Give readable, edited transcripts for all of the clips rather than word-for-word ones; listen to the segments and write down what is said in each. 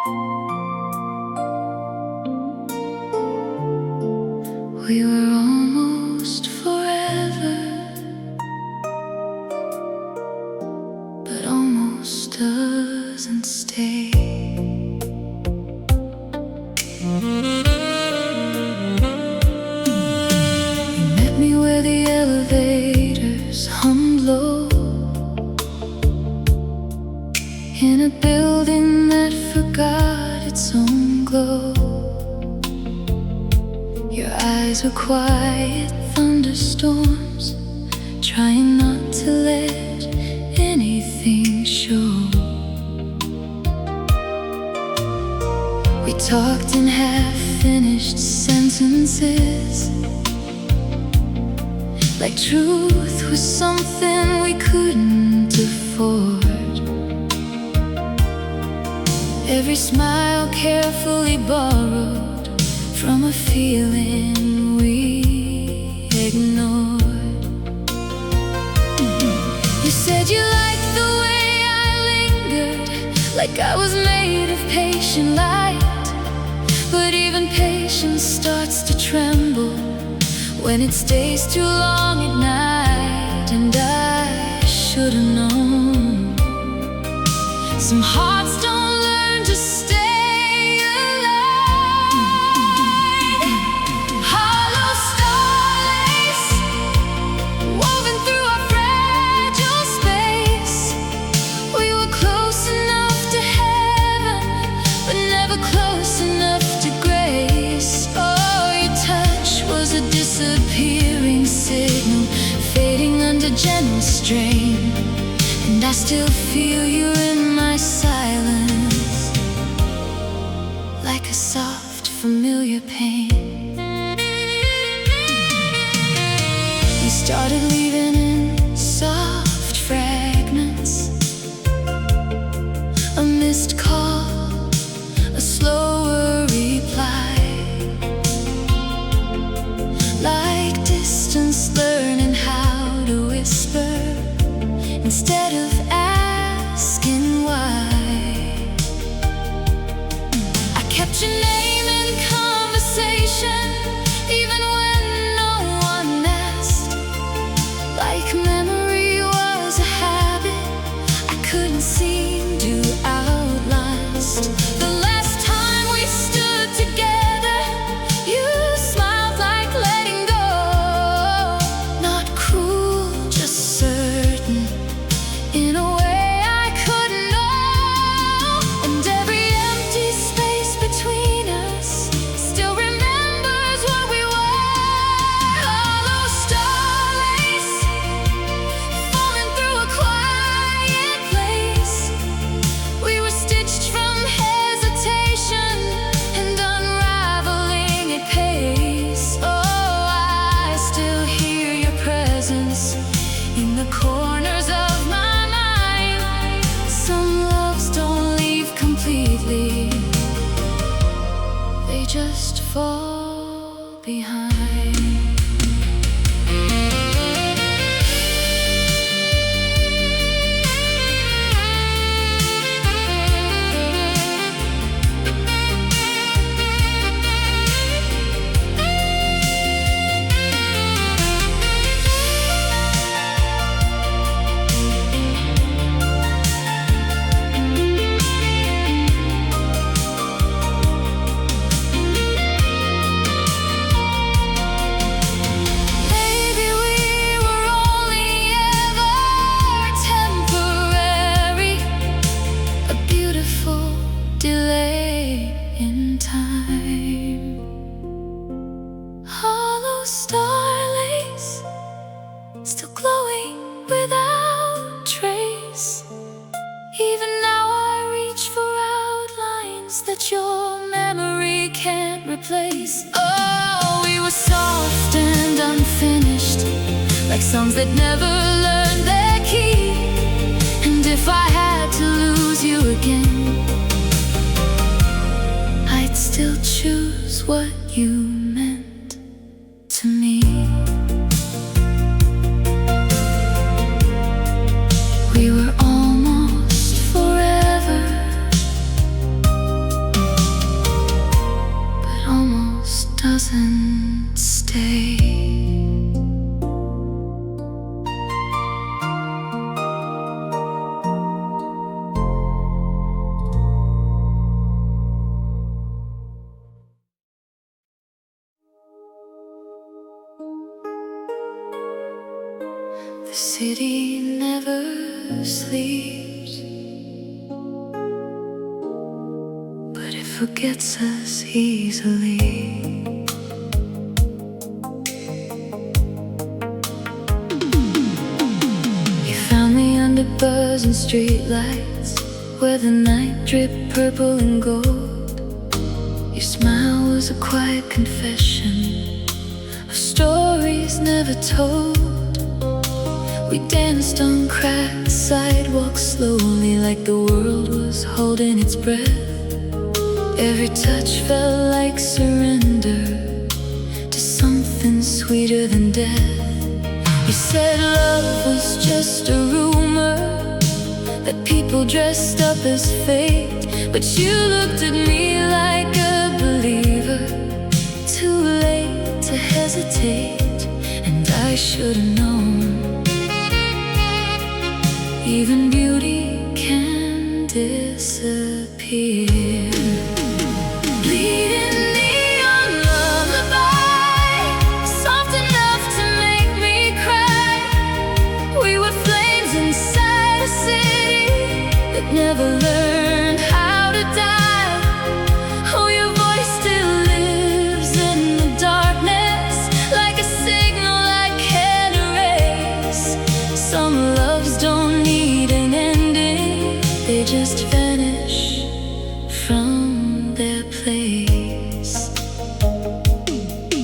We were almost forever, but almost doesn't stay. You met me where the elevators hummed low, in a building that forgot its own glow. Your eyes were quiet thunderstorms, trying not to let anything show. We talked in half-finished sentences, like truth was something we couldn't afford. Every smile carefully borrowed from a feeling we ignored. You said you liked the way I lingered, like I was made of patient light. But even patience starts to tremble when it stays too long at night. And I should've known. Some hearts don't learn to stay. Disappearing signal, fading under gentle strain. And I still feel you in my silence, like a soft, familiar pain. We started leaving in soft fragments, a missed call, a slower reply. Like distance, learning how to whisper instead of asking why. I kept your name in conversation, even when no one asked. Like memory was a habit I couldn't seem to outlast. The last time we stood together, you smiled like letting go. Not cruel, just certain, in a way I couldn't know. And every empty space between us still remembers what we were. Hollow starlace, falling through a quiet place. We were stitched from hesitation and unraveling at pace. Oh, I still hear your presence in the corners of my mind. Some loves don't leave completely, they just fall behind. Maybe we were only ever temporary, a beautiful delay in time. Hollow starlace, still glowing without trace. Even now I reach for outlines that your memory can't replace. Oh, we were soft and unfinished, like songs that never learned their key. And if I had to lose you again, I'd still choose what you meant to me. We were almost forever, The city never sleeps, but it forgets us easily. You found me under buzzing streetlights, where the night dripped purple and gold. Your smile was a quiet confession of stories never told. We danced on cracked sidewalks slowly, like the world was holding its breath. Every touch felt like surrender to something sweeter than death. You said love was just a rumor, that people dressed up as fate. But you looked at me like a believer, too late to hesitate. And I should've known, even beauty can disappear. Bleeding neon lullaby, soft enough to make me cry. We were flames inside a city that never learned how to die. Oh, your voice still lives in the darkness, like a signal I can't erase. Some loves don't need an ending, they just vanish from their place.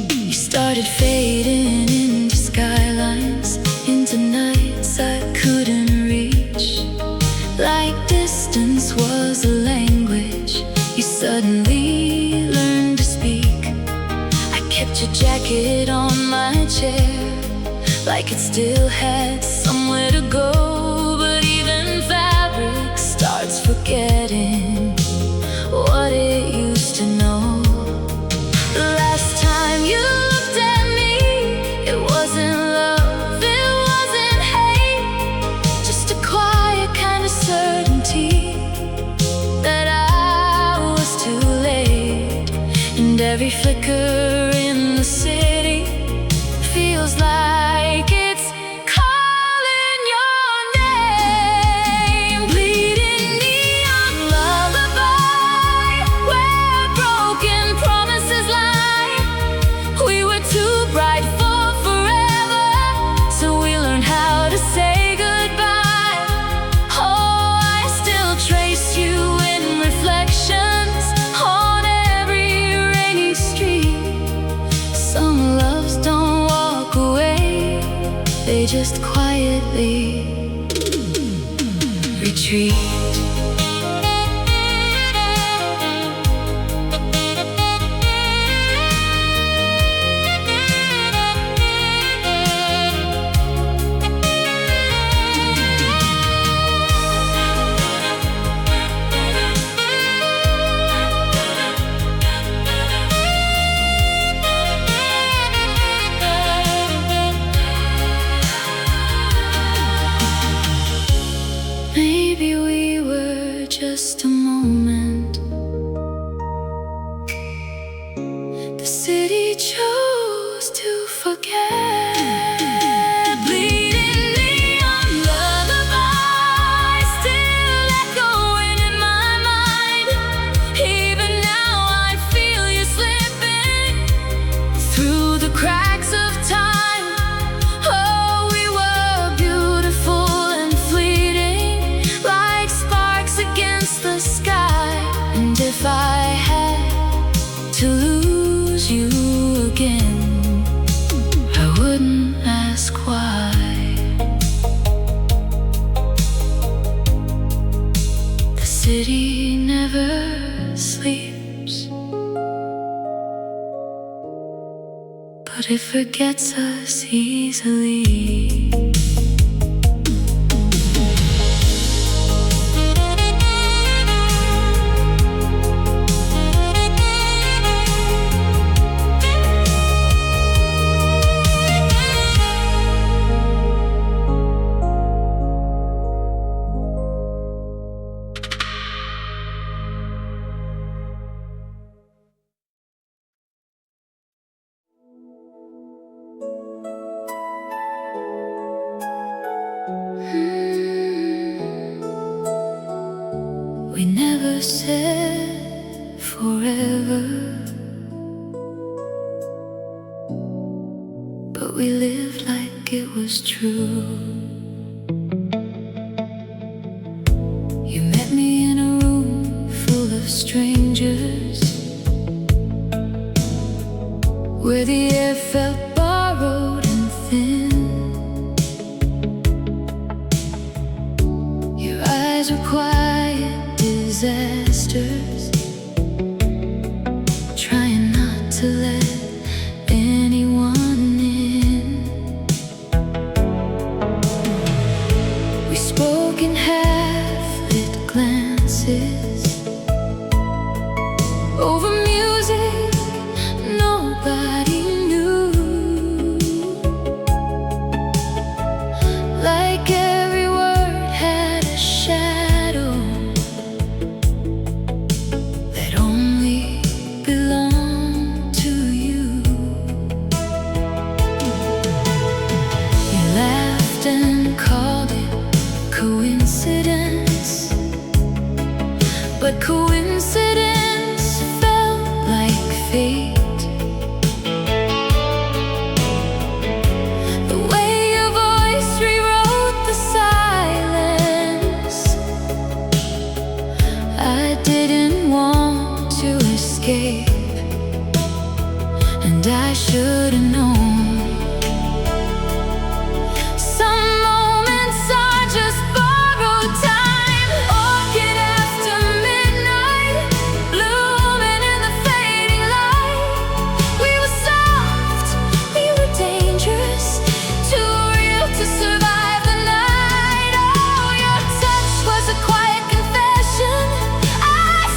You started fading into skylines, into nights I couldn't reach. Like distance was a language you suddenly learned to speak. I kept your jacket on my chair, like it still had somewhere to go. But even fabric starts forgetting what it used to know. The last time you looked at me, it wasn't love, it wasn't hate, just a quiet kind of certainty that I was too late. And every flicker in the city feels like it's calling your name. Bleeding neon lullaby, where broken promises lie. We were too bright for forever, so we learned how to say goodbye. Oh, I still trace you in reflections on every rainy street. Some loves don't walk away, they just quietly retreat. Maybe we were just a moment. The city chose to forget. Bleeding neon lullaby, still echoing in my mind. Even now I feel you slipping through the cracks of time. Oh, we were beautiful and fleeting, like sparks against the sky. And if I had to lose you again, I wouldn't ask why. The city never sleeps, but it forgets us easily. never said forever, but we lived like it was true. You met me in a room full of strangers, where the air felt borrowed and thin. Your eyes were quiet disasters, trying not to let anyone in. We spoke in half-lit glances over music nobody knew, like every word had a shadow that only belonged to you. You laughed and called it coincidence, but coincidence felt like fate. And I should have known. Some moments are just borrowed time. Orchid after midnight, blooming in the fading light. We were soft, we were dangerous, too real to survive the night. Oh, your touch was a quiet confession I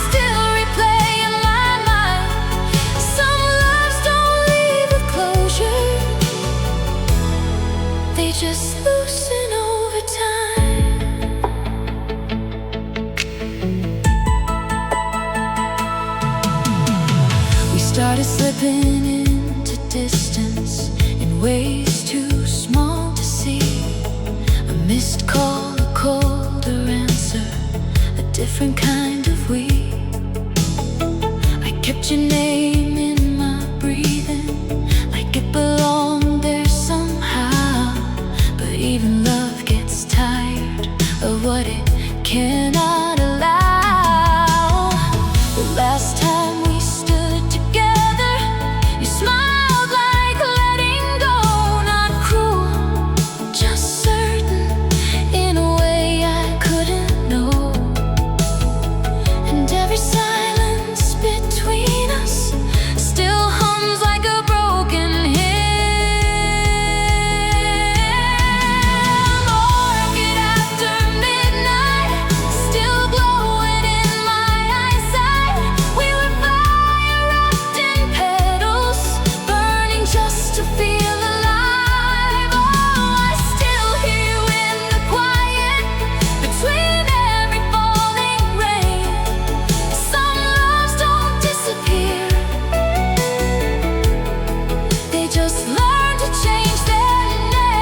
still replay in my mind. Some loves don't leave with closure, they just loosen over time. We started slipping into distance in ways too small to see. A missed call, a colder answer, a different kind of we. I kept your name in my breathing, like it belonged there somehow. But even love gets tired of what it cannot allow. The last time we stood together, you smiled like letting go, not cruel, just certain, in a way I couldn't know. And every silence between us still hums like a broken hymn. Orchid after midnight, still glowing in my eyesight. We were fire wrapped in petals, burning just to feel alive. Oh, I still hear you in the quiet, between every falling rain. Some loves don't disappear, they just learn to change their name.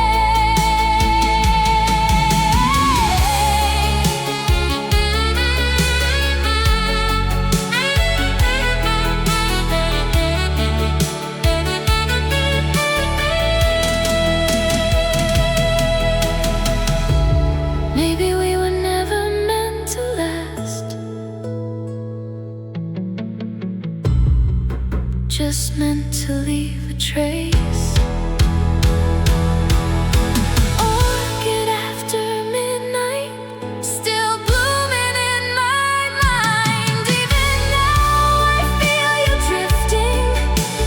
Maybe we were never meant to last, just meant to leave a trace. Orchid after midnight, still blooming in my mind. Even now I feel you drifting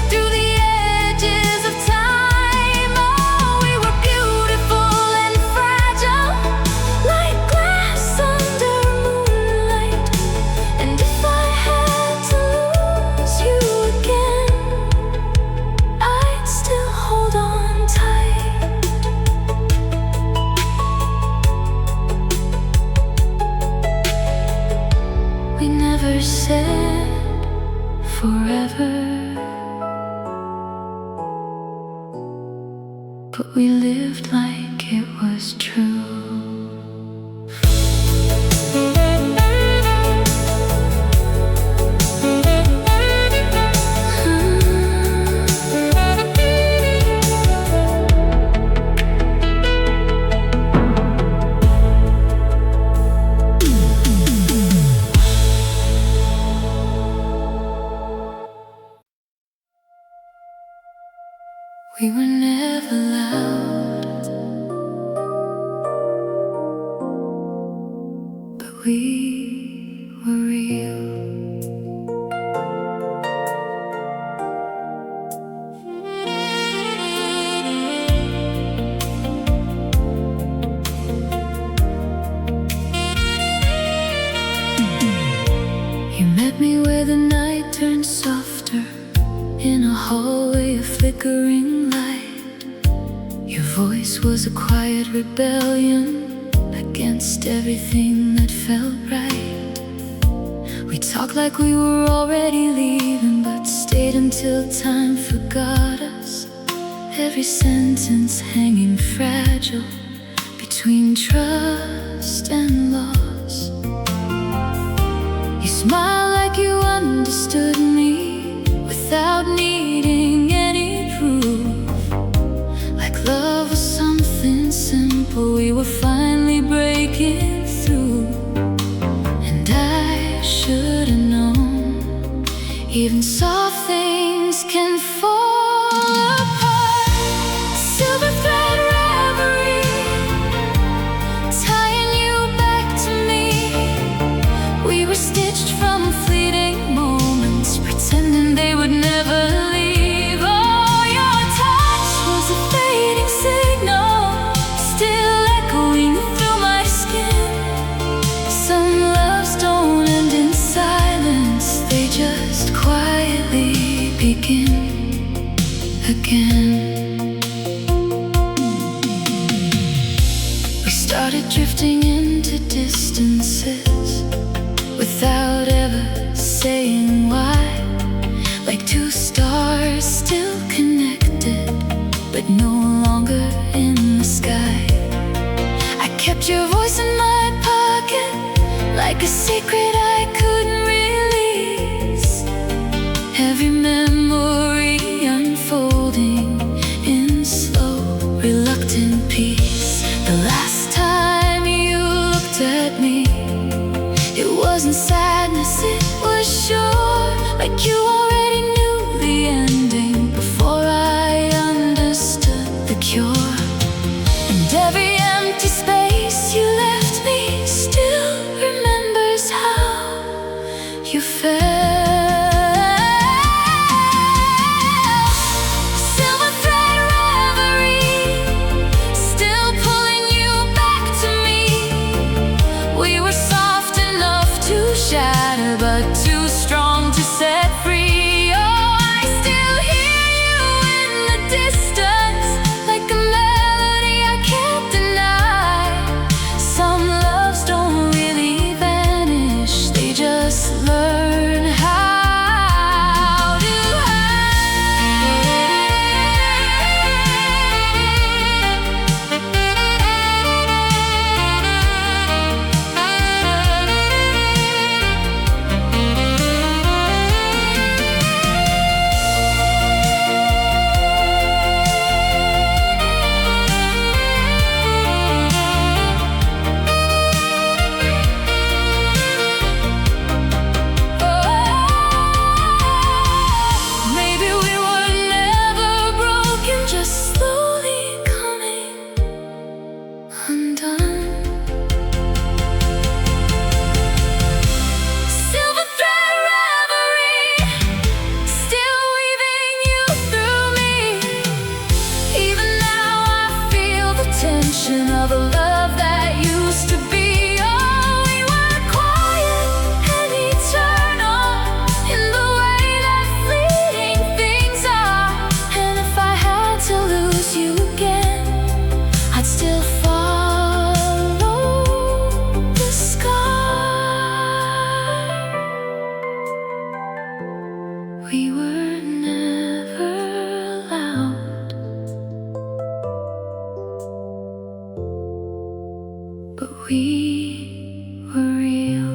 through the edges of time. Oh, we were beautiful and fragile, like glass under moonlight. And if I had to lose you again, I'd still hold on tight. We never said forever, but we lived like it was true. We were never loud, but we were real. You met me where the night turned softer, in a hallway of flickering light. Your voice was a quiet rebellion against everything that felt right. We talked like we were already leaving, but stayed until time forgot us. Every sentence hanging fragile between trust and loss. You smiled like you understood me without needing any proof. Like love was something simple, we were finally breaking through. And I should've known, even soft things can fall apart. Silver thread reverie, tying you back to me. We were stitched from fleeting moments, pretending they would never leave. Oh, your touch was a fading signal, still echoing through my skin. Some loves don't end in silence, they just quietly begin again. We started drifting into distances without ever saying why. Like two stars still connected, but no longer in the sky. I kept your voice in my pocket, like a secret I couldn't release. Every memory unfolding in slow, reluctant peace. The last time you looked at me, it wasn't sadness, it was sure. Like you already knew the ending before I understood the cure. And every empty space you left me still remembers how you felt. Silver thread reverie, still pulling you back to me. We were soft enough to shatter, but too strong to set free. Oh, I still hear you in the distance, like a melody I can't deny. Some loves don't really vanish, they just learn how to maybe we were never broken, just slowly coming undone. Silver thread reverie, still weaving you through me. Even now I feel the tension of a love that used to be. Oh, we were quiet and eternal in the way that fleeting things are. And if I had to lose you again, I'd still follow the sky. We were never loud, but we were real.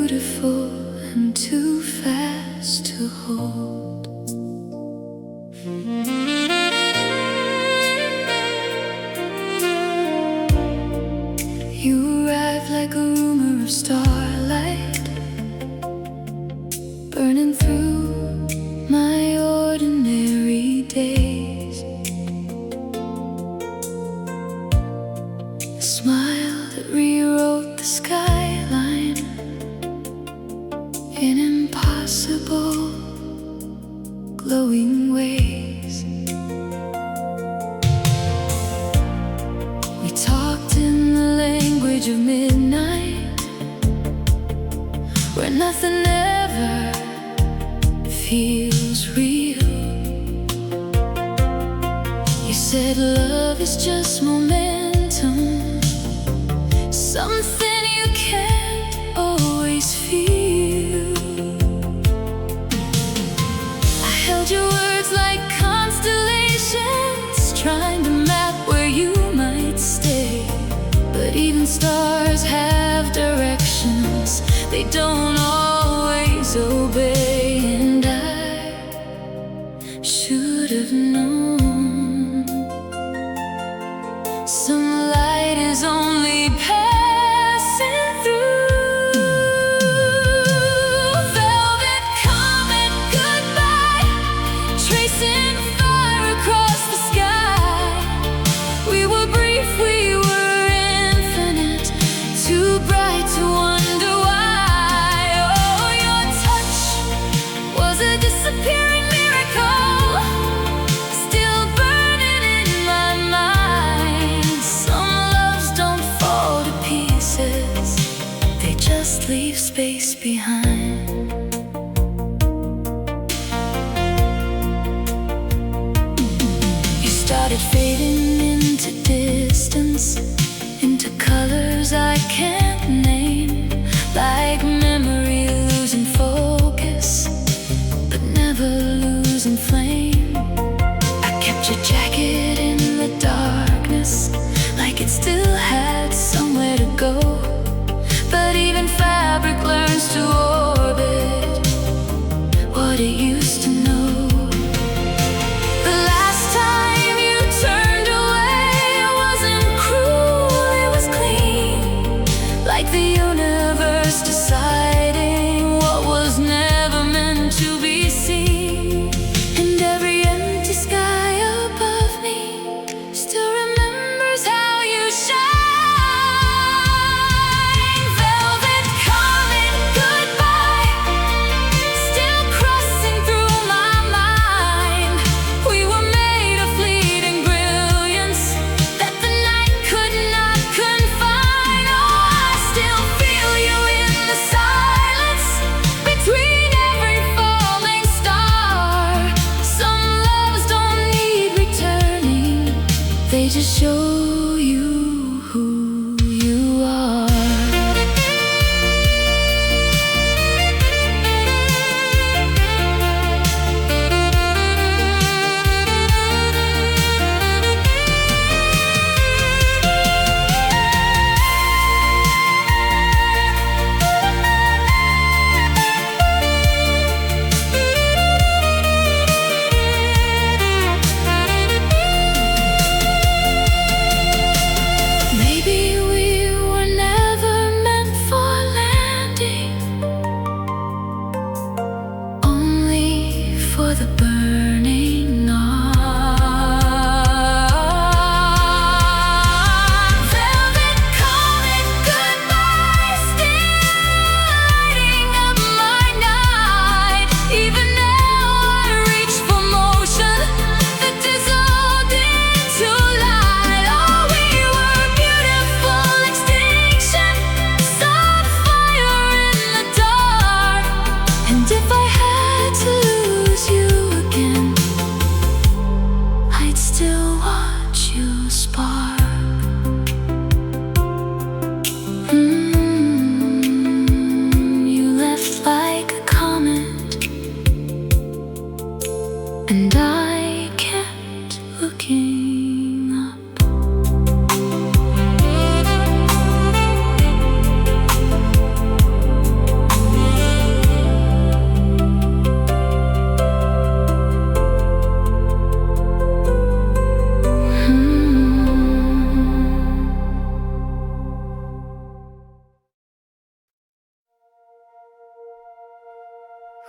beautiful and too fast to hold. You arrived like a rumor of starlight, burning through my ordinary days. A smile that rewrote the skyline in impossible, glowing ways. We talked in the language of midnight, where nothing ever feels real. You said love is just momentum, something you can't always feel. I held your words like constellations, trying to map where you might stay. But even stars have directions, they don't always obey. And I should have known some light is only passing through. Velvet comet, goodbye, tracing fire across the sky. We were brief, we were infinite, too bright to wonder why. Oh, your touch was a disappearing miracle, still burning in my mind. Some loves don't fall to pieces, they just leave space behind. You started fading into distance, into colors I can't name, like memory losing focus, but never losing flame. I kept your jacket in the darkness, like it still had somewhere to go. But even fabric learns to orbit what it used to know. The last time you turned away, it wasn't cruel, it was clean,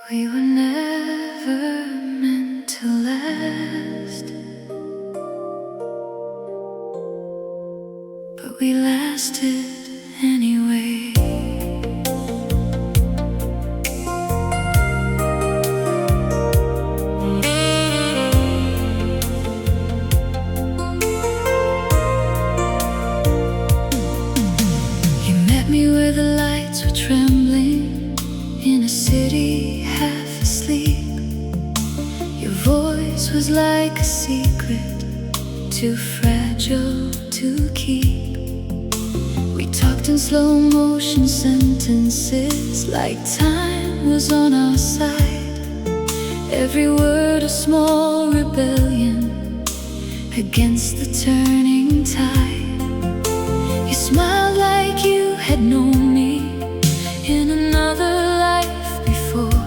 We were never meant to last, but we lasted anyway. You met me where the lights were trembling, in a city half asleep. Your voice was like a secret, too fragile to keep. We talked in slow motion sentences, like time was on our side. Every word a small rebellion against the turning tide. You smiled like you had known me in another life before,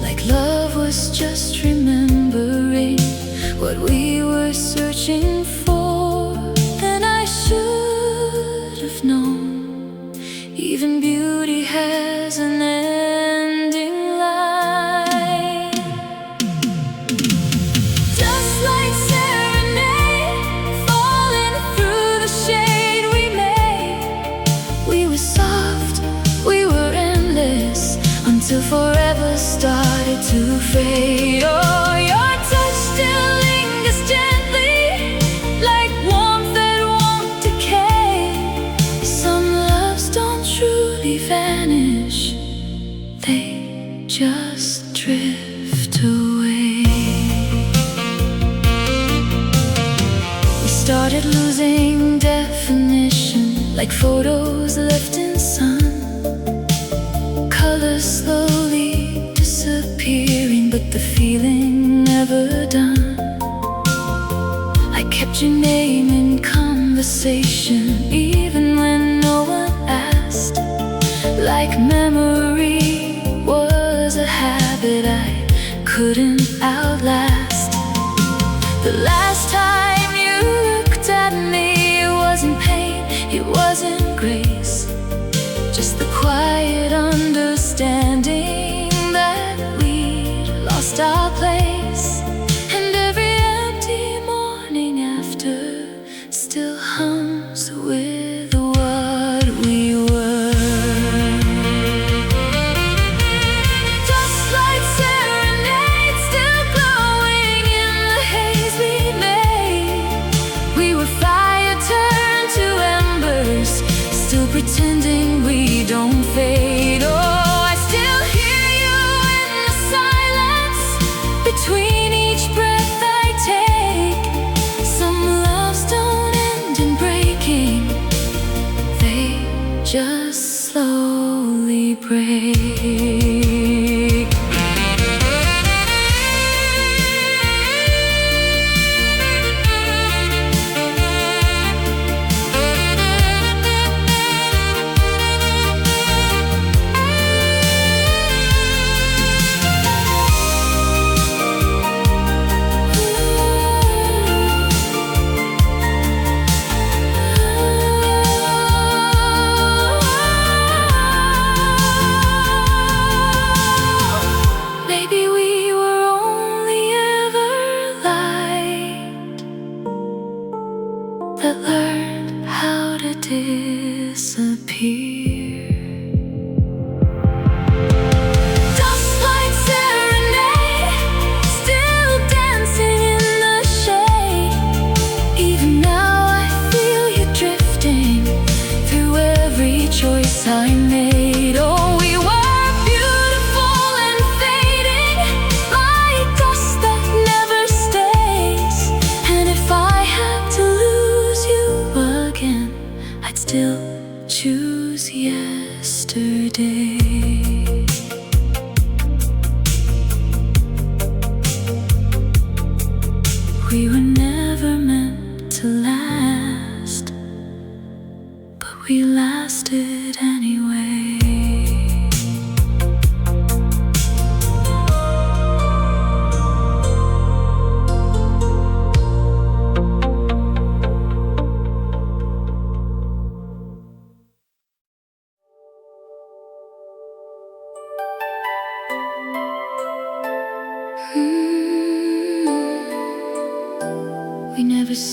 like love was just remembering what we were searching for. And I should have known, even beauty has an ending line. Dustlight serenade, falling through the shade we made. We were soft, we were endless, until forever started to fade. Oh, your touch still lingers gently, like warmth that won't decay. Some loves don't truly vanish, they just drift away. We started losing definition, like photos left in sun. Colors slowly disappearing, but the feeling never done. I kept your name in conversation, even when no one asked. Like memory was a habit I couldn't outlast. The last time you looked at me, it wasn't pain, it wasn't grace, just the quiet understanding that we'd lost our place. And every empty morning after still hums with what we were. Dustlight serenade, still glowing in the haze we made. We were fire turned to embers, still pretending we don't fade. Oh, I still hear you in the silence, between each breath I take. Some loves don't end in breaking, they just slowly break. Maybe we were only ever light that learned how to disappear. Dustlight serenade, still dancing in the shade. Even now I feel you drifting through every choice I made. Oh, we were beautiful and fading, like dust that never stays. And if I had to lose you again, I'd still choose yesterday. We were never meant to last, but we lasted anyway.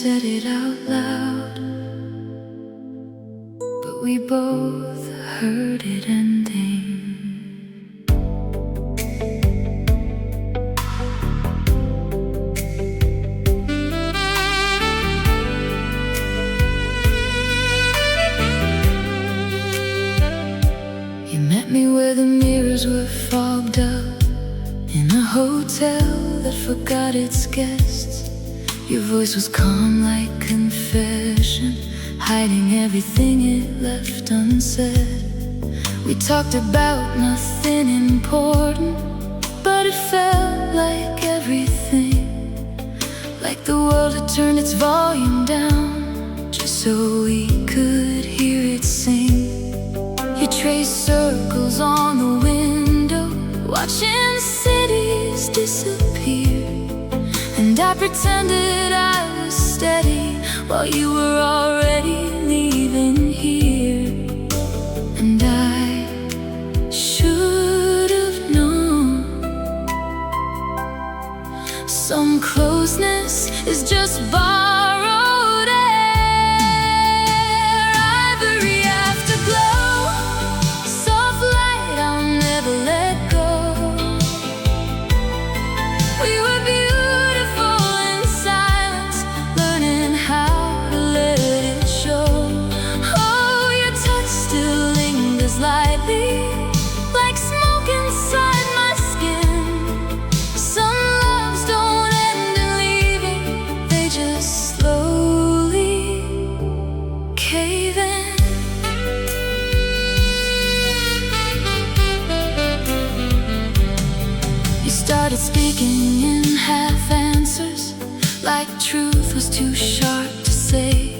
said it out loud, but we both heard it ending. You met me where the mirrors were fogged up, in a hotel that forgot its guests. Your voice was calm like confession, hiding everything it left unsaid. We talked about nothing important, but it felt like everything. Like the world had turned its volume down, just so we could hear it sing. You traced circles on the window, watching cities disappear. And I pretended I was steady while you were already leaving here. And I should have known some closeness is just borrowed air. Ivory Afterglow, soft light I'll never let go. We were beautiful in silence, learning how to let it show. Oh, your touch still lingers lightly, like smoke inside my skin. Some loves don't end in leaving, they just slowly cave in. You started speaking in half answers, like truth was too sharp to say.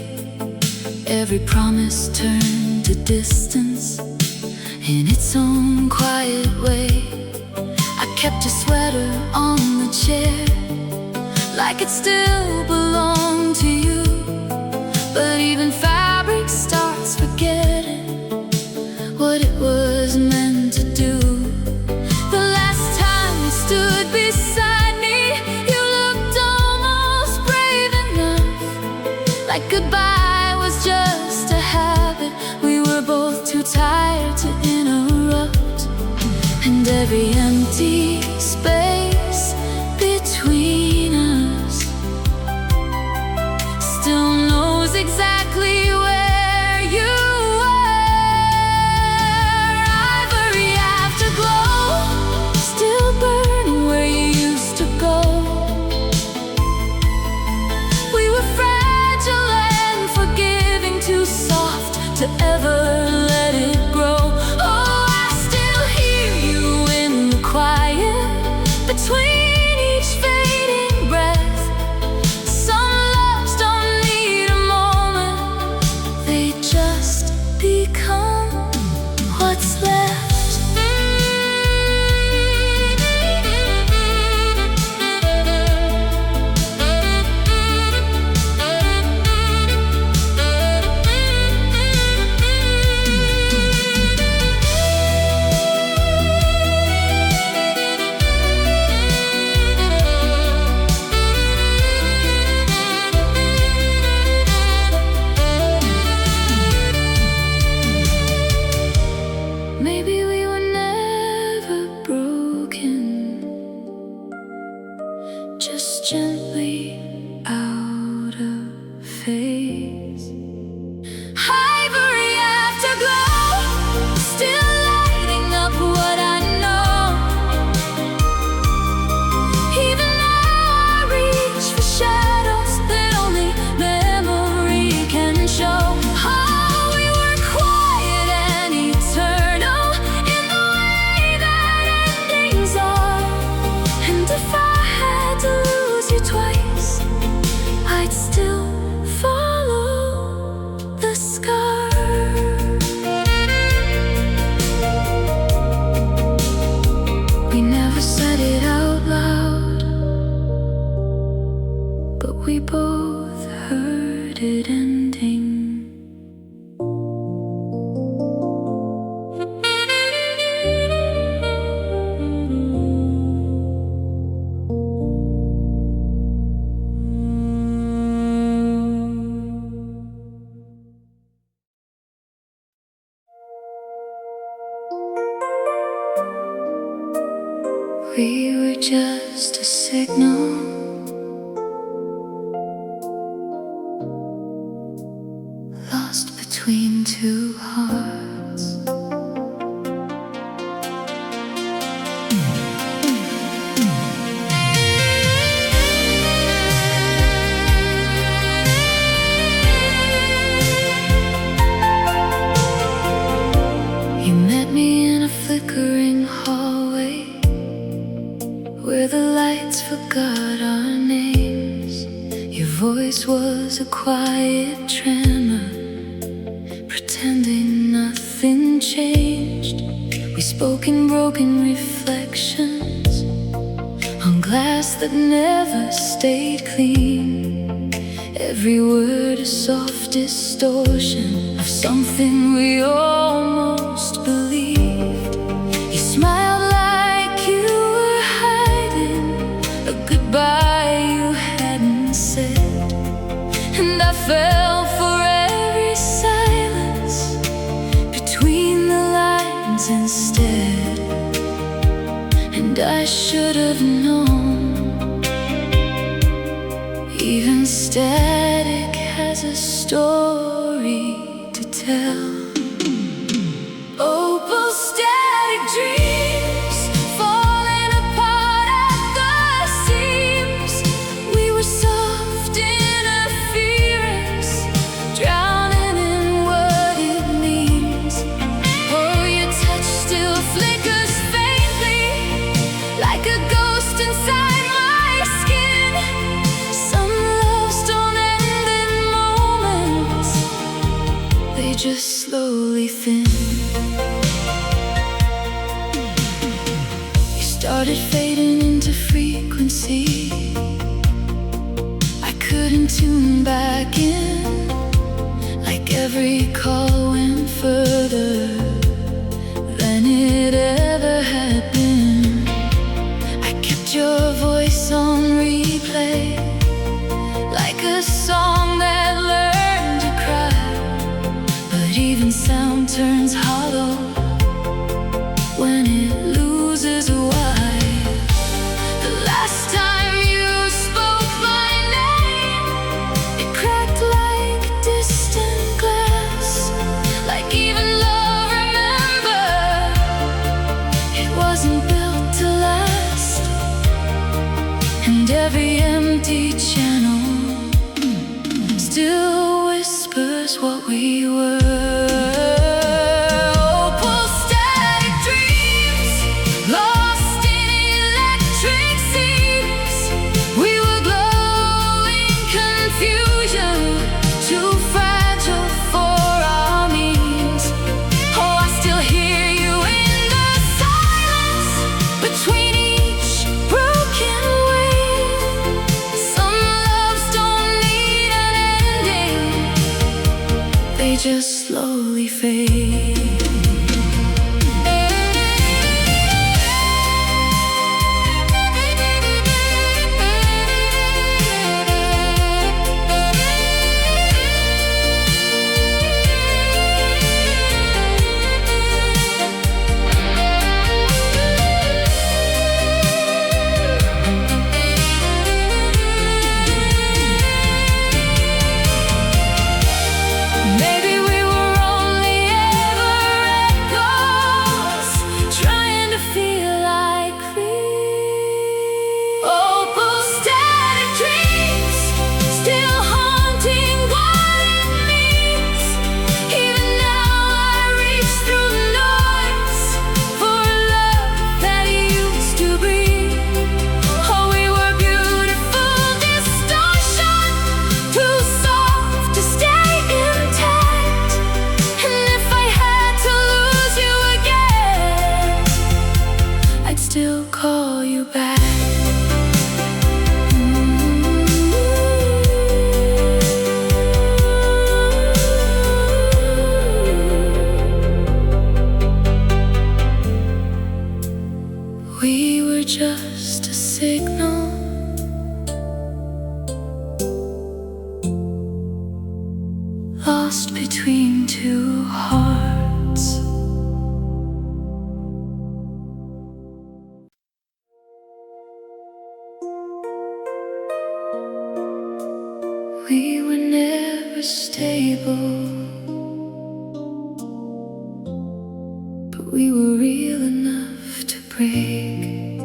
Every promise turned to distance in its own quiet way. I kept your sweater on the chair, like it still belonged to you. But even fabric starts forgetting what it was meant to do. The last time you stood beside me, you looked almost brave enough, like goodbye was just a habit we were both too tired to interrupt. And every empty space between us still knows exactly where you were. Ivory Afterglow, still burning where you used to go. We were fragile and forgiving, too soft to ever let it grow. Oh, I still hear you in the quiet between each fading breath. Some loves don't need a moment, they just become what's left. We were just a signal, lost between two hearts. You met me in a flickering hallway where the lights forgot our names. Your voice was a quiet tremor, pretending nothing changed. We spoke in broken reflections on glass that never stayed clean. Every word a soft distortion of something we almost believed. You smiled like you were hiding a goodbye you hadn't said, and I fell for every silence between the lines instead. And I should have known, even static has a story to tell. Opal static dreams falling apart at the seams. We were soft interference, drowning in what it means. Oh, your touch still flickers faintly, like a ghost inside my skin. Some loves don't end in moments, they just slowly thin. You started fading into frequency, I couldn't tune back in. Like every call went further than it ever had been. I kept your voice on replay, like a song that learned to cry. But even sound turns hollow when it loses a why. The last time you spoke my name, it cracked like distant glass, like even love remember. It wasn't built to last, and every empty channel still whispers what we were. Opal static dreams, lost in electric seams. We were glowing confusion, too fragile for our means. Oh, I still hear you in the silence between each broken wave. Some loves don't need an ending, they just slowly fade. Maybe we were only ever echoes, trying to feel like free. Opal static dreams, still haunting what it means. Even now I reach through the noise for a love that used to breathe. Oh, we were beautiful distortion, too soft to stay intact. And if I had to lose you again, I'd still call you back. We were just a signal, lost between two hearts. we were real enough to break.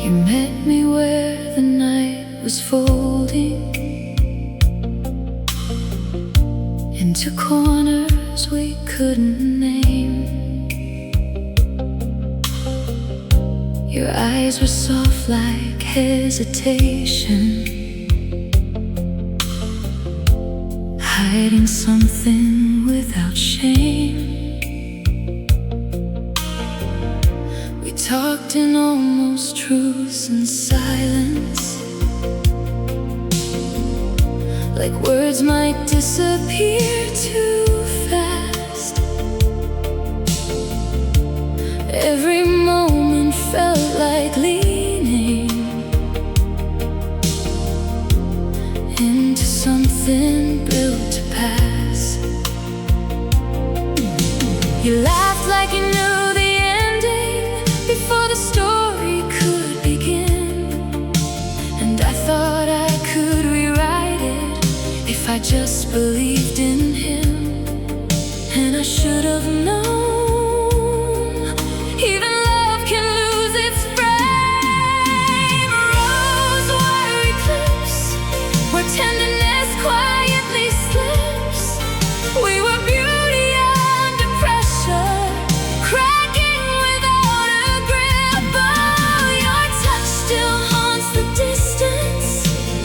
You met me where the night was folding into corners we couldn't name. Your eyes were soft like hesitation, hiding something without shame. We talked in almost truths and silence, like words might disappear too fast. Every moment felt like leaning into something built to pass. You laughed like you knew the ending before the story could begin, and I thought I could rewrite it if I just believed in him. And I should have known, even love can lose its frame. Rosewire Eclipse, where tenderness quietly slips. We were beauty under pressure, cracking without a grip. Oh, your touch still haunts the distance,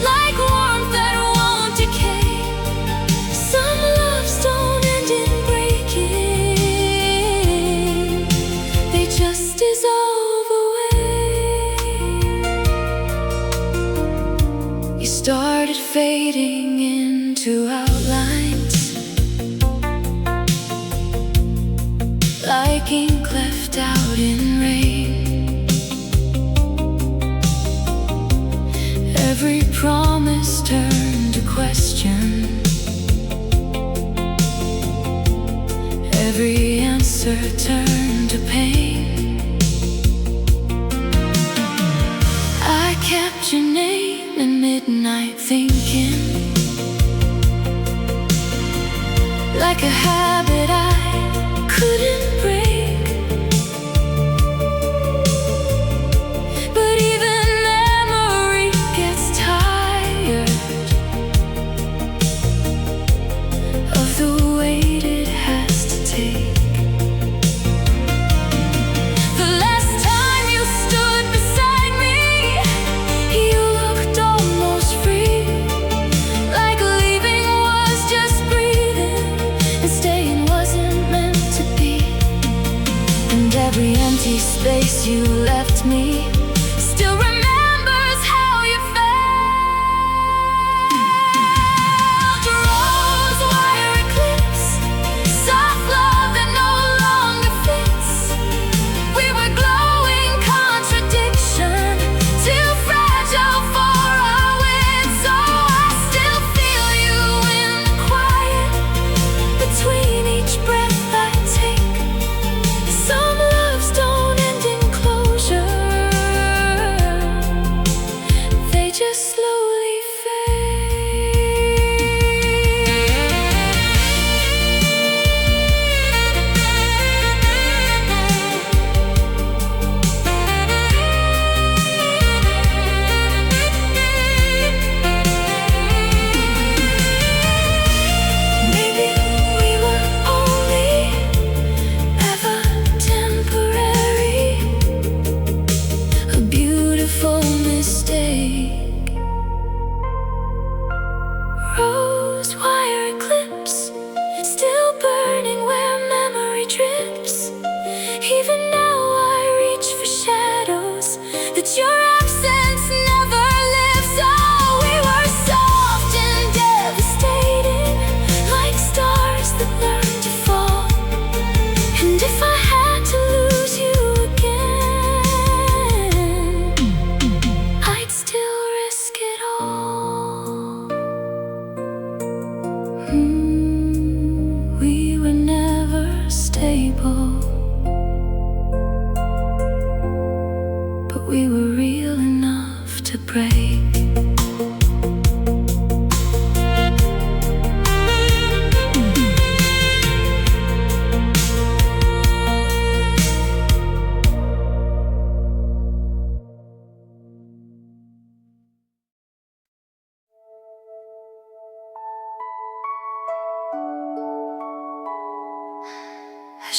like warmth that won't decay. Some loves don't end in breaking, they just dissolve away. You started fading into outlines, like ink left out in rain. Every promise turned to question, every answer turned to pain. I kept your name in midnight thinking, like a habit I couldn't break. But even memory gets tired of the weight it has to take. The last time you stood beside me, you looked almost free, like leaving was just breathing and staying wasn't meant to be. And every empty space you left me still remembers how you felt. Rosewire Eclipse, soft love that no longer fits. We were glowing contradiction, too fragile for our wits. Oh, I still feel you in the quiet, between each breath I take. Some loves don't end in closure,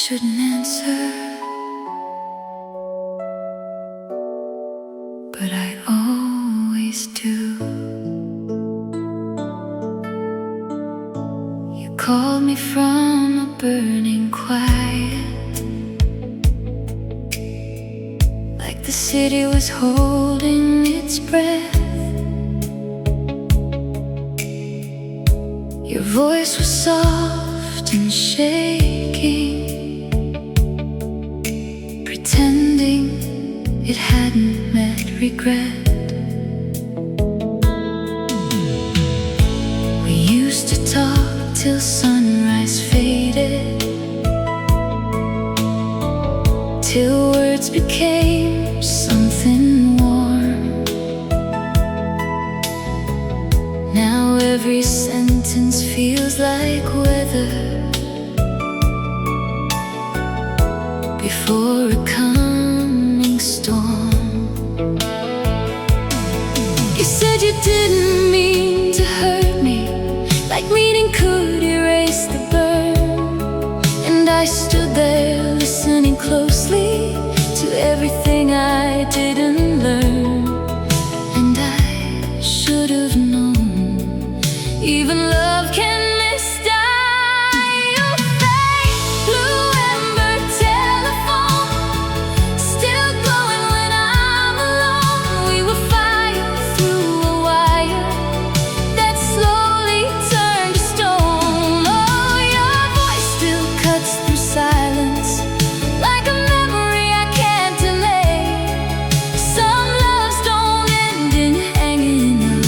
shouldn't answer, but I always do. You called me from a burning quiet, like the city was holding its breath. Your voice was soft and shaking, pretending it hadn't met regret. We used to talk till sunrise faded, till words became something warm. Now every sentence feels like weather before a coming storm. You said you didn't mean to hurt me, like meaning could erase the burn. And I stood there listening closely to everything I didn't learn. And I should have known, even love can misdie. Your fake blue ember telephone, still glowing when I'm alone. We were fire through a wire that slowly turned to stone. Oh, your voice still cuts through silence, like a memory I can't delay. Some loves don't end in hanging up,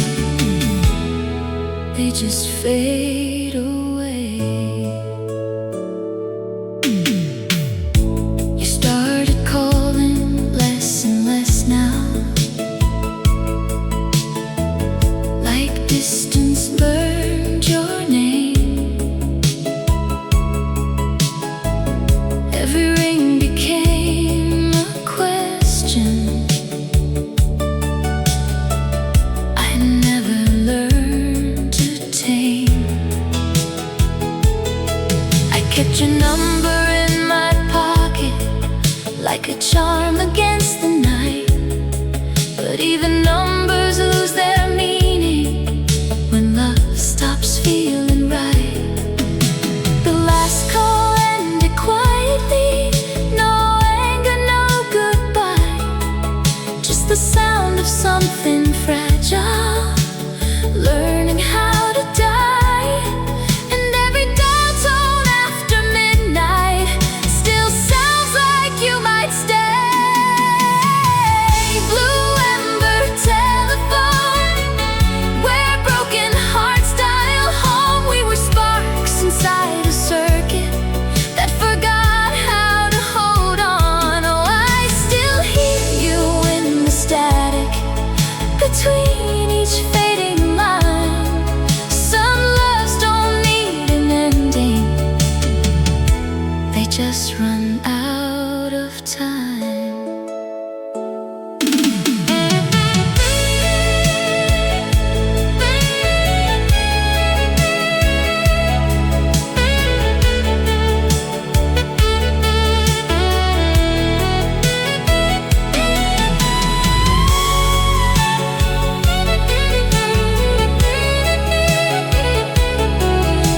they just fade away. You started calling less and less now, like distance burned your name. Every ring became a question I never learned to tame. I kept your number in my pocket, like a charm against the night. But even numbers lose their meaning when love stops feeling right. The last call ended quietly, no anger, no goodbye, just the sound of something fragile learning how to die. And every dial tone after midnight still sounds like you might stay. Blue ember telephone, where broken hearts dial home. We were sparks inside a circuit that forgot how to hold on. Oh, I still hear you in the static between each fading line. Some loves don't need an ending, they just run out of time.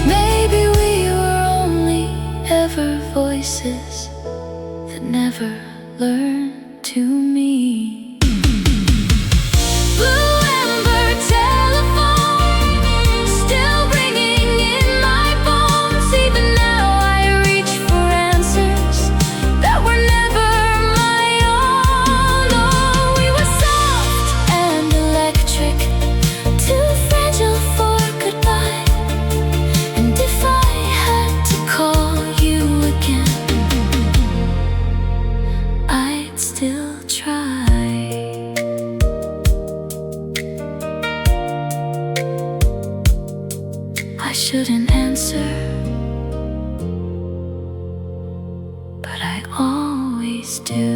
Maybe we were only ever voices that never learned to meet. Blue ember telephone, still ringing in my bones. Even now I reach for answers that were never my own. Oh, we were soft and electric, too fragile for goodbye. And if I had to call you again, I'd still try. I shouldn't answer, but I always do.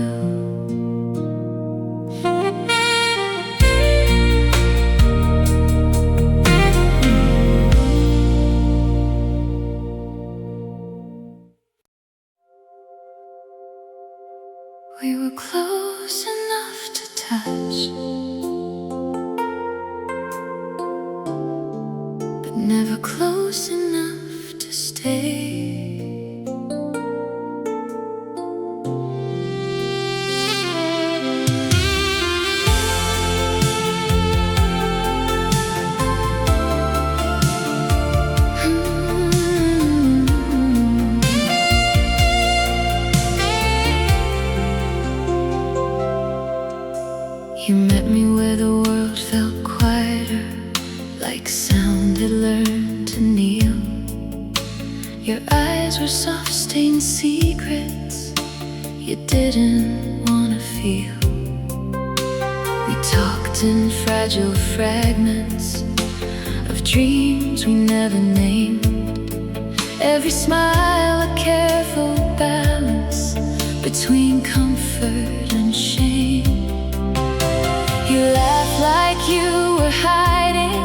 We were close enough to touch, but never close enough to stay. You met me where the world felt quieter, like sound had learned to kneel. Your eyes were soft stained secrets you didn't want to feel. We talked in fragile fragments of dreams we never named. Every smile a careful balance between comfort and shame. You laughed like you were hiding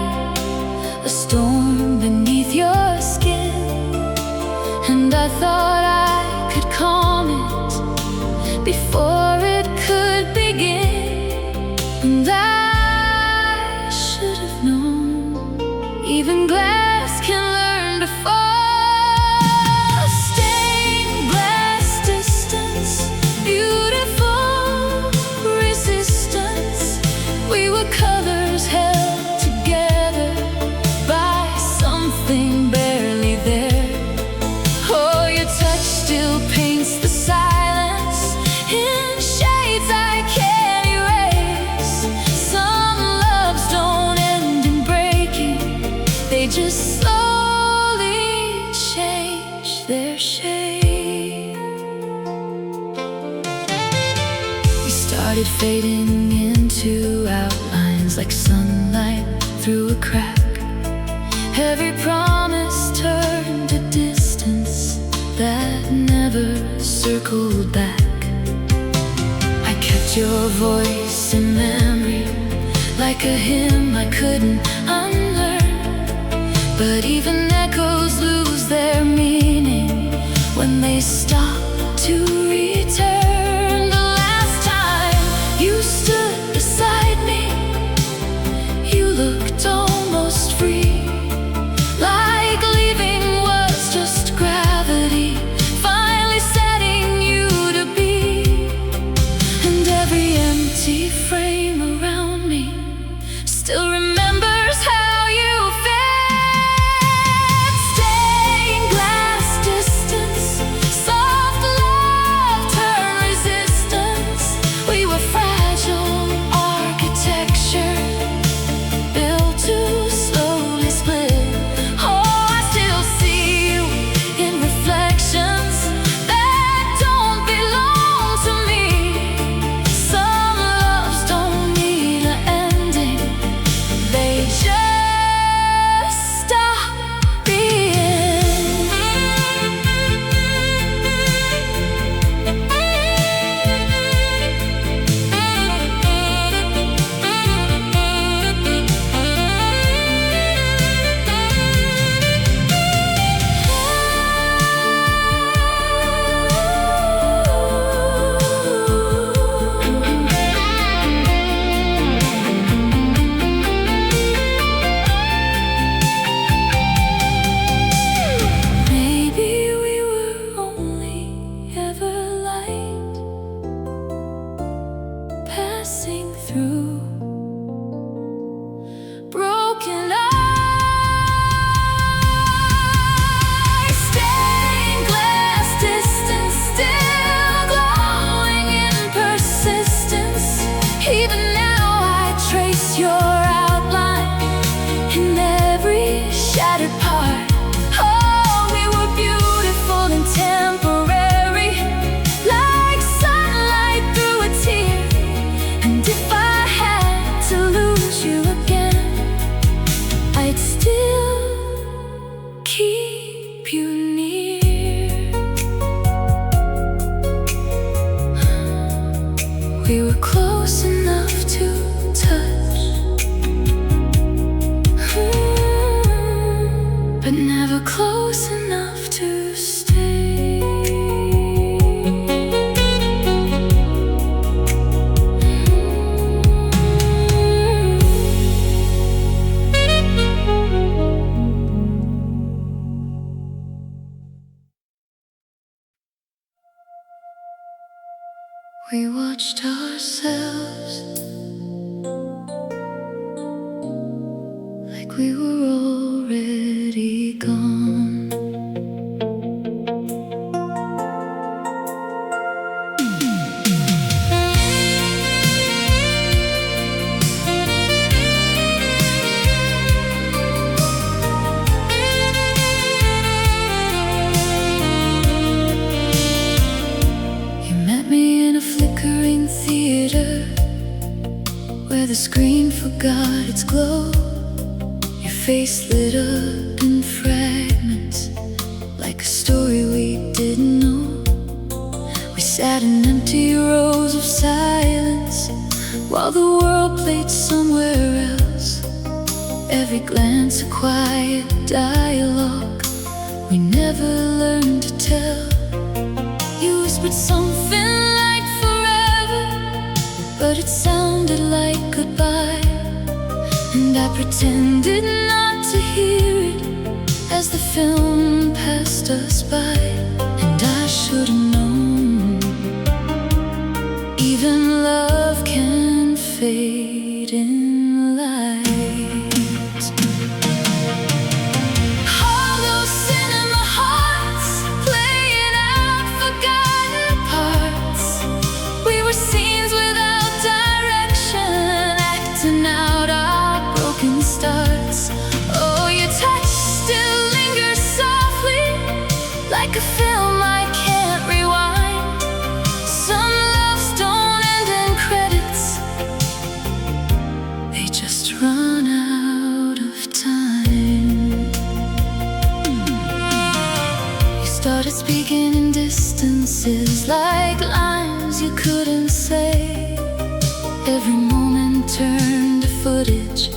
a storm beneath your skin, and I thought I could calm it before it could begin. And I should have known, even glass can learn to fall. Stained glass distance, beautiful resistance. We were colors held together by something barely there. Oh, your touch still paints the silence in shades I can't erase. Some loves don't end in breaking, they just slowly change their shape. We started fading into outlines like sunlight through a crack. Every promise turned to distance that never circled back. I kept your voice in memory like a hymn I couldn't unlearn. But even echoes lose their meaning when they stop to return. The last time you stood beside me, you looked almost free, like leaving was just gravity finally setting you to be. And every empty frame around me still remembers how you felt. Stained glass We watched ourselves like we were already gone. You met me in a flickering theater where the screen forgot its glow. Your face lit up in fragments like a story we didn't know. We sat in empty rows of silence while the world played somewhere else. Every glance a quiet dialogue we never learned to tell. You whispered something like forever, but it sounded like goodbye. And I pretended not to hear it as the film passed us by. And I should have known, even love can fade in light. Hollow cinema hearts playing out forgotten parts. We were scenes without direction, acting out our broken starts. Oh, your touch still lingers softly like a film I can't rewind. Some loves don't end in credits, they just run out of time. You started speaking in distances like lines you couldn't say. Every moment turned to footage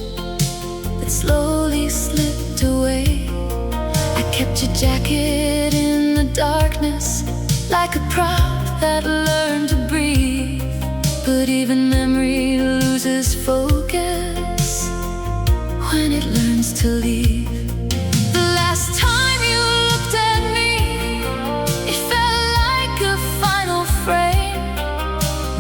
that slowly slipped away. I kept your jacket in the darkness like a prop that learned to breathe. But even memory loses focus when it learns to leave. The last time you looked at me, it felt like a final frame.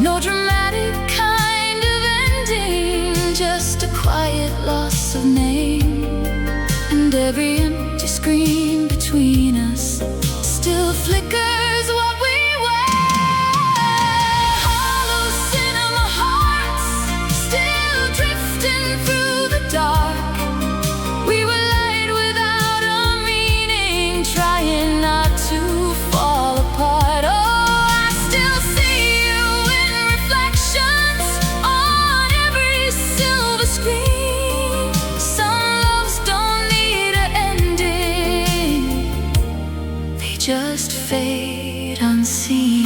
No dramatic kind of ending, just a quiet loss of name. And every empty screen between us still flickers what we were. Hollow cinema hearts still drifting through the dark. We were light without a meaning, trying not to fall apart. Oh, I still see you in reflections on every silver screen. Some loves don't need an ending, they just fade unseen.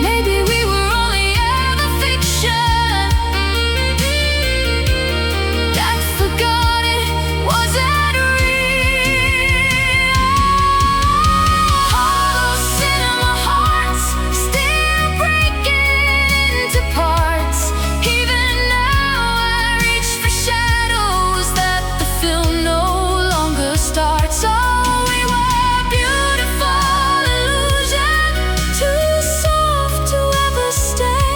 Maybe we were only ever fiction that forgot it wasn't real. Hollow cinema hearts still breaking into parts. Even now I reach for shadows that the film no longer starts. Oh, we were beautiful illusion, too soft to ever stay.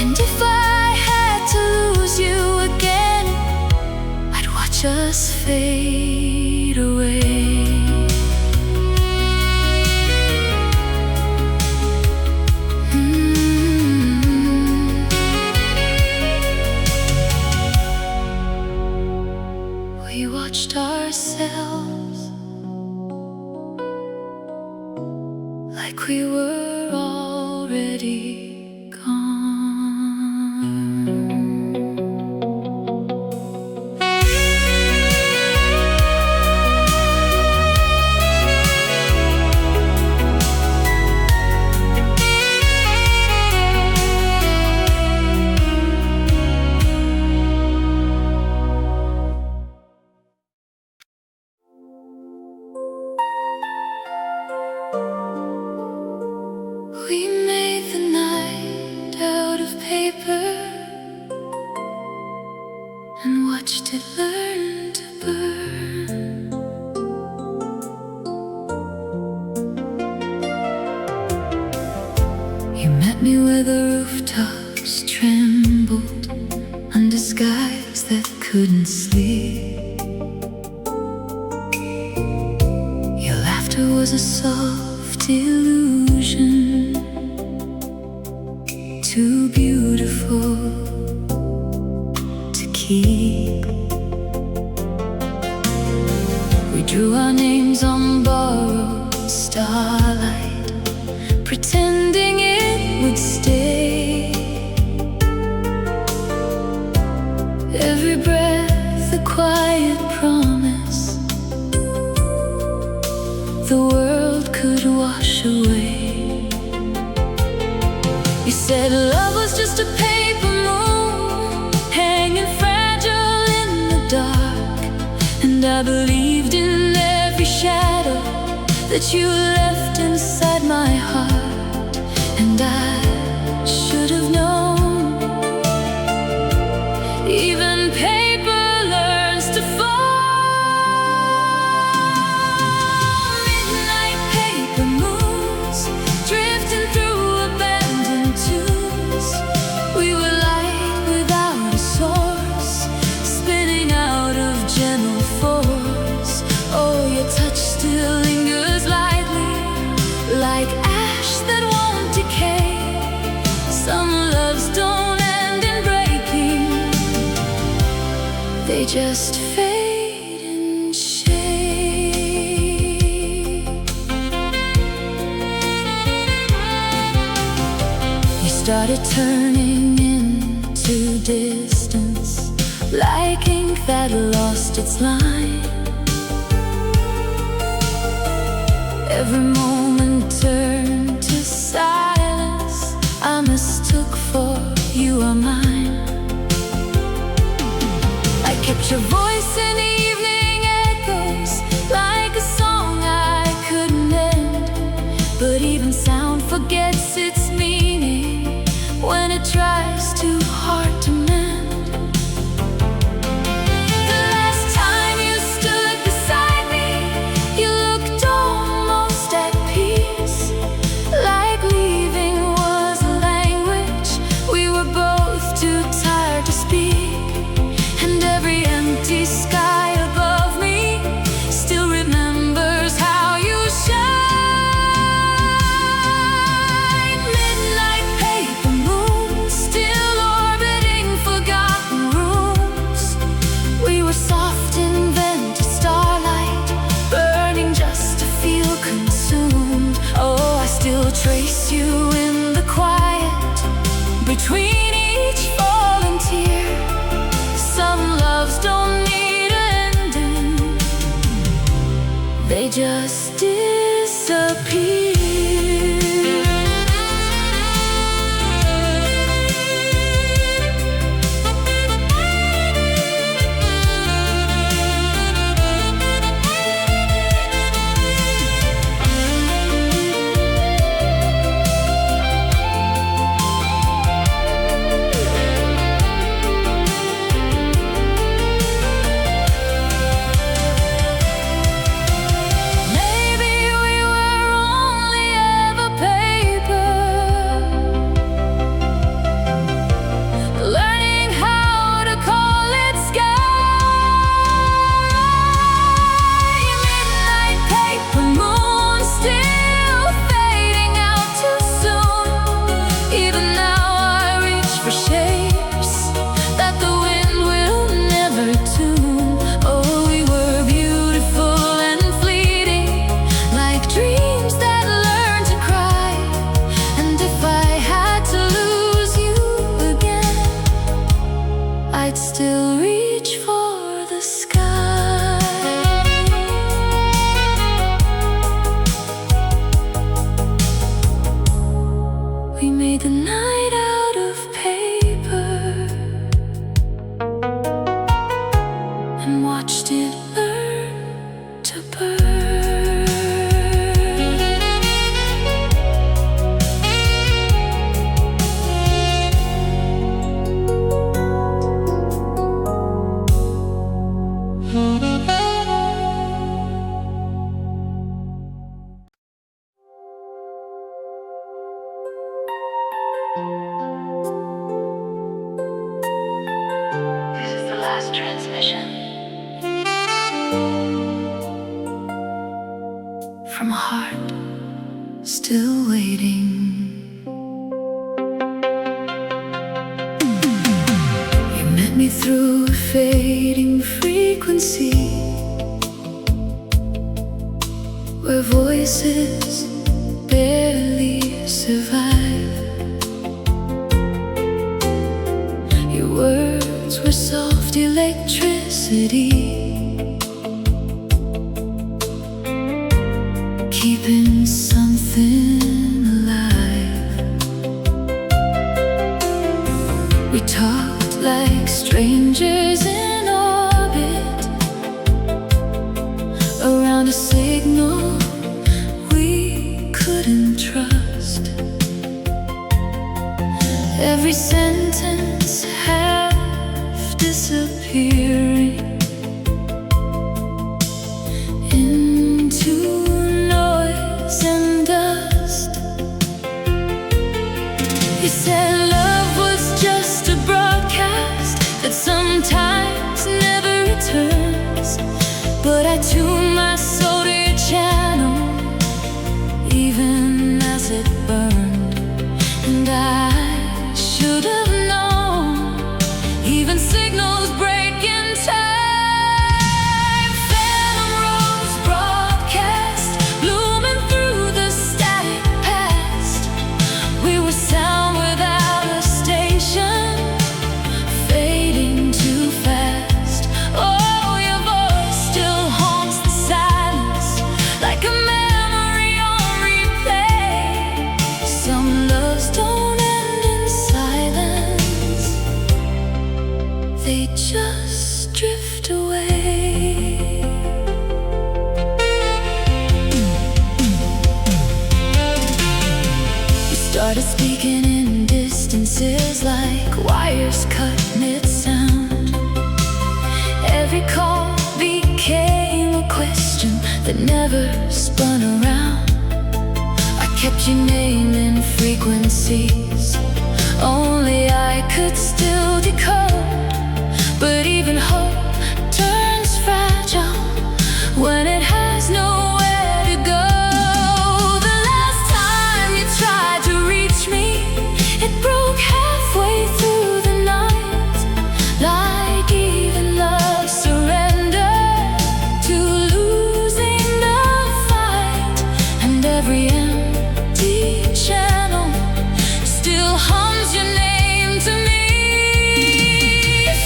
And if I had to lose you again, I'd watch us fade away. We watched ourselves like we were already gone. me where the rooftops trembled under skies that couldn't sleep. Your laughter was a soft illusion, too beautiful to keep. We drew our names on borrowed starlight, pretending it would stay. Every breath a quiet promise the world could wash away. You said love was just a paper moon hanging fragile in the dark, and I believed in every shadow that you left inside my heart. And I should have known, even paper learns to fall. Midnight paper moons drifting through abandoned tombs. We were light without a source, spinning out of gentle force. Oh, your touch still lingers lightly, like ash that won't decay. Some loves don't end in breaking, they just fade in shade. You started turning into distance, like ink that lost its line. Every moment turned to silence I mistook for you are mine. I kept your voice in evening echoes, like a song I couldn't end. But even sound forgets its meaning when it tries too hard to mend. The last time you stood beside me, you looked almost at peace, like leaving was a language we were both too tired to speak. And every empty sky above me still remembers how you shine. Midnight paper moons still orbiting forgotten rooms. We were soft invented starlight, burning just to feel consumed. Oh, I still trace you in the quiet between each fallen tear. Some loves don't need ending, they just disappear. Maybe we were only ever paper, learning how to call it sky. Midnight paper moon still fading out too soon. Even now I reach for shapes that the wind will never tune. Oh, we were beautiful and fleeting, like dreams that learn to cry. And if I had to lose you again, I'd still reach for the sky. We made the night out of paper and watched it learn to burn. from a heart still waiting. You met me through a fading frequency where voices barely survive. Your words were soft electricity, keeping something alive. We talked like strangers in orbit around a signal we couldn't trust. Every sentence half disappearing into noise and dust. You said love was just a broadcast that sometimes never returns, but I tuned my soul to your channel even as it burned. And I should have known, even signals break in time. Phantom rose broadcast, blooming through the static past. We were sound without a station, fading too fast. Oh, your voice still haunts the silence like a memory on replay. Some loves don't end in silence, they just drift away. You started speaking in distances like wires cut mid-sound. Every call became a question that never spun around. I kept your name in frequencies only I could still decode. But even hope turns fragile when it has nowhere to go. The last time you tried to reach me, it broke halfway through the night. Like even love surrendered to losing the fight. And every empty channel still hums your name to me.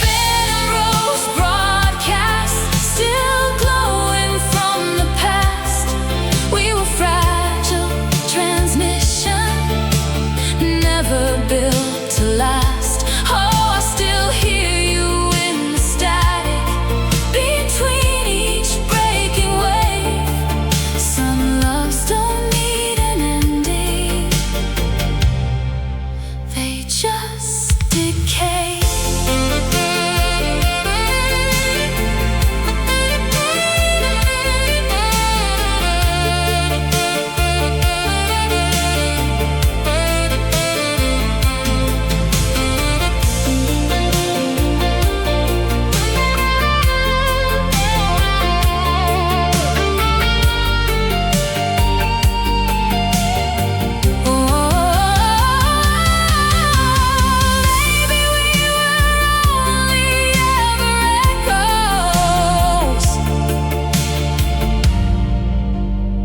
Phantom rose broadcast, still glowing from the past. We were fragile transmission, never built to last. Oh, I still hear you in the static between each breaking wave. Some loves don't need an ending, they just decay.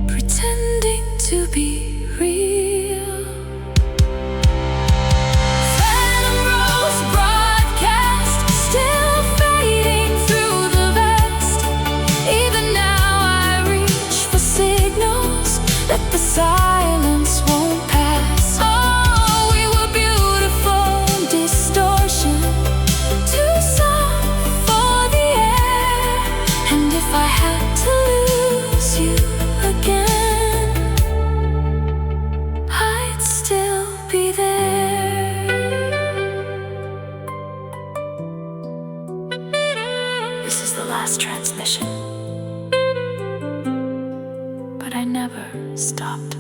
Pretending to be real. Phantom rose broadcast, still fading through the vast. Even now I reach for signals that the silence won't pass. Oh, we were beautiful distortion, too soft for the air. And if I had to lose you again, I'd still be there. This is the last transmission, but I never stopped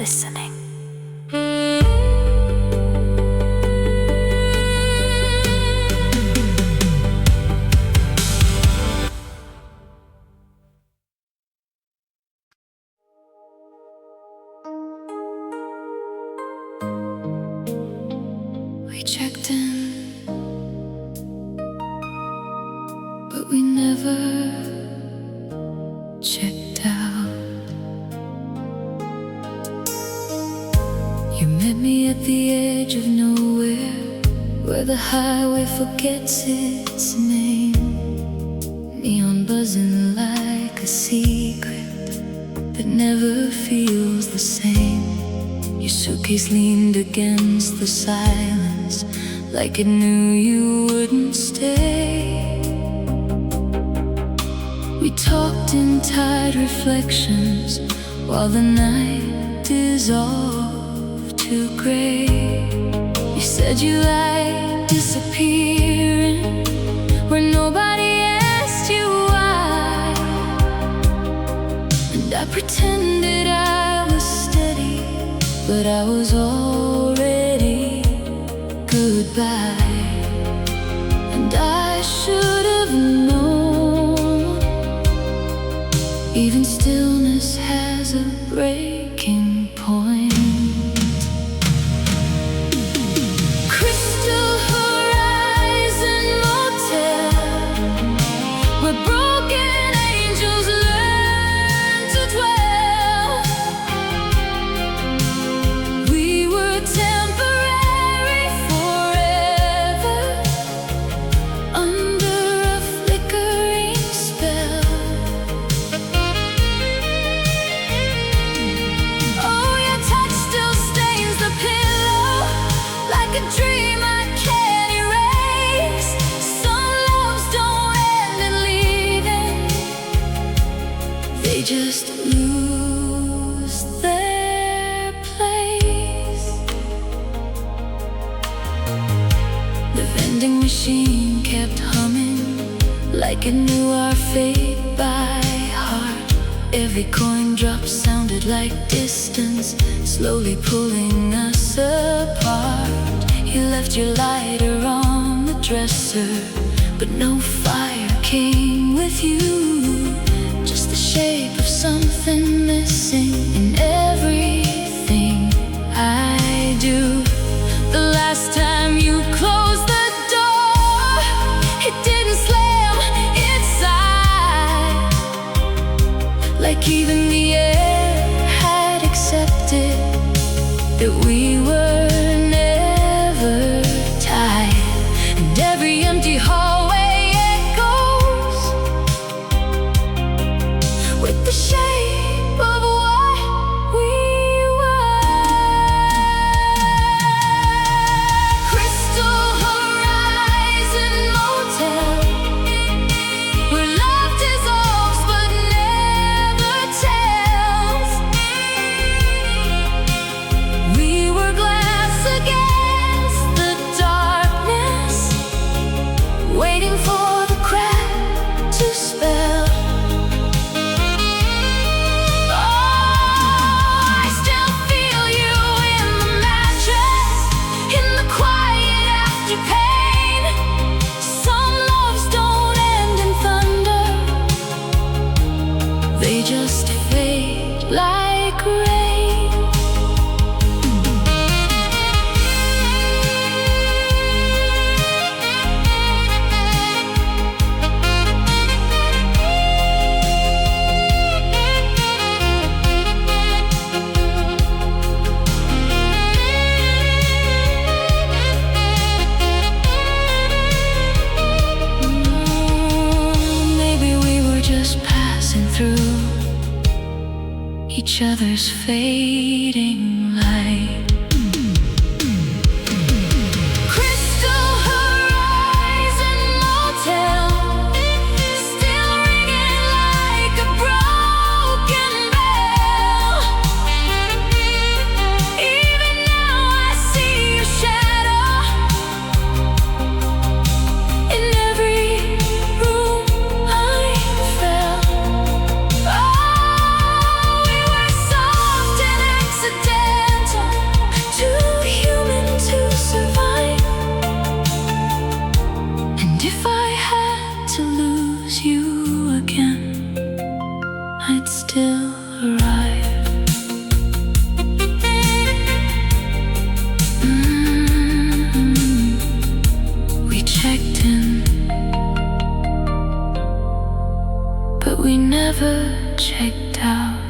listening. never checked out. You met me at the edge of nowhere, where the highway forgets its name. Neon buzzing like a secret that never feels the same. Your suitcase leaned against the silence, like it knew you wouldn't stay. We talked in tight reflections, while the night dissolved to gray. You said you liked disappearing, where nobody asked you why. And I pretended I was steady, but I was already goodbye. And I should have known, even stillness has a breaking point. Crystal horizon motel, where broken angels learn to dwell. We were temporary, forever, under a flickering spell. Oh, your touch still stains the pillow, like a dream I can't erase. Some loves don't end in leaving, they just lose their place. The vending machine kept humming, like it knew our fate by heart. Every coin drop sounded like distance, slowly pulling us apart. You left your lighter on the dresser, but no fire came with you. Just the shape of something missing in everything I do. The last time you closed the door, it didn't slam inside, like even the air had accepted that we were never tied. And every empty hallway echoes with the shape of what we were. Crystal horizon motel, where love dissolves but never tells. We were glass against the darkness, waiting for the crack to spell. Oh, I still feel you in the mattress, in the quiet after pain. Some loves don't end in thunder, they just fade like rain. Maybe we were just passing through each other's fading light. Crystal horizon motel, still ringing like a broken bell. Even now I see your shadow in every room I fell. Oh, we were soft and accidental, we never checked out.